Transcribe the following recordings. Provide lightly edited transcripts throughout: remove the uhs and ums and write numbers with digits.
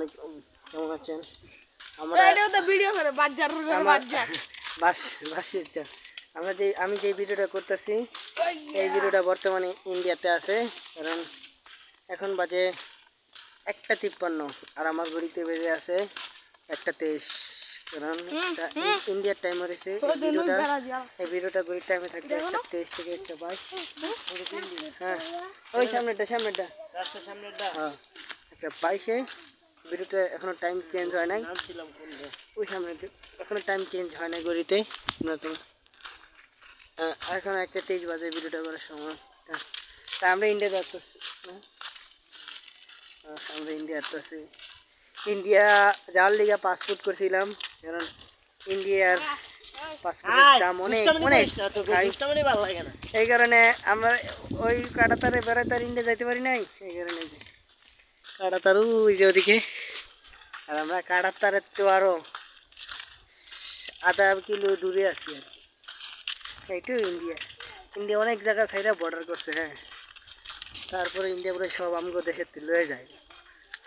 আলাইকুম, কেমন আছেন? আমরা আমি যে ভিডিওটা করতেছি এই ভিডিওটা বর্তমানে ইন্ডিয়াতে আছে, কারণ এখন বাজে 1:53 আর আমার ঘড়িতে বেজে আছে 1:23। কারণ ইন্ডিয়ার টাইম হয়েছে এই ভিডিওটা ঘড়ির টাইমে থাকবে 1:23 থেকে 1:22। হ্যাঁ, ওই সামনেটা হ্যাঁ 1:22। ভিডিওটা এখনো টাইম চেঞ্জ হয় নাই, ওই সামনে এখনো টাইম চেঞ্জ হয় নাই ঘড়িতে। এখন 1:23 বাজে ভিডিওটা করার সময়। তা আমরা ইন্ডিয়াতে আসতেছি, ইন্ডিয়া যাওয়ার লিগে পাসপোর্ট করছিলাম, কারণ ইন্ডিয়ার পাসপোর্টের দাম অনেক এই কারণে আমরা ওই কাটাতারে বেড়াতে ইন্ডিয়া যাইতে পারি নাই। এই কারণে কাটাতার ওই যে ওদিকে, আর আমরা কাটাতারের তো আরো আধা কিলো দূরে আছি আর কি। এইটাও ইন্ডিয়া অনেক জায়গা সাইডে বর্ডার করছে। হ্যাঁ, তারপরে ইন্ডিয়া পুরো সব আমগো দেশের লয়ে যায়।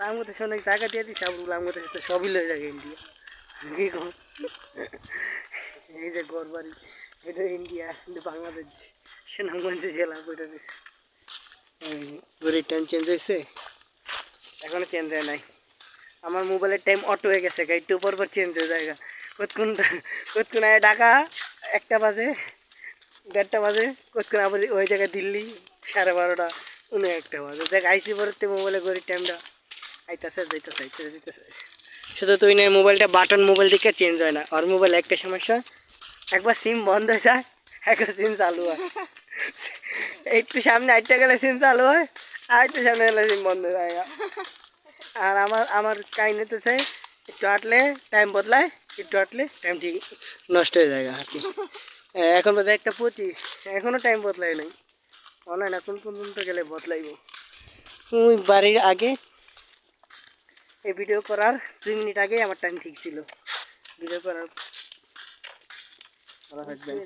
আমগো দেশে অনেক জায়গা দিয়ে দিচ্ছে, আমগো দেশে তো সবই লয়ে যায় ইন্ডিয়া। এই যে গড়বাড়ি, এটা ইন্ডিয়া, কিন্তু বাংলাদেশ সুনামগঞ্জ জেলা বইটা দিচ্ছে। ঘড়ির টাইম চেঞ্জ হয়েছে, এখনো চেঞ্জ হয় নাই। আমার মোবাইলের টাইম অটো হয়ে গেছে, একটু পর চেঞ্জ হয়ে যায়। কতক্ষণ ঢাকা 1টা বাজে, 1:30 বাজে, কতক্ষণ আবার ওই জায়গায় দিল্লি 12:30 1:01 বাজে। দেখ আইসি পড়তে মোবাইলে ঘড়ির টাইমটা আইতাছে যাইতেছে। শুধু তুই না, মোবাইলটা বাটন মোবাইল দিকে চেঞ্জ হয় না। আর মোবাইল একটা সমস্যা, একবার সিম বন্ধ হয়ে যায়, একবার সিম চালু হয়। একটু সামনে আইটা গেলে সিম চালু হয়, আর একটু সামনে গেলে সিম বন্ধ হয়ে যায়। আর আমার কাহিনীতেছে একটু হাঁটলে টাইম বদলায়, একটু হাঁটলে টাইম ঠিক নষ্ট হয়ে যায় আর কি। এখন বোধ হয় 1:25, এখনো টাইম বদলাই নাই। অনলাইন এখন পর্যন্ত গেলে বদলাইব। ওই বাড়ির আগে এই ভিডিও করার 2 মিনিট আগে আমার টাইম ঠিক ছিল। ভিডিও করার ভালো থাকবেন।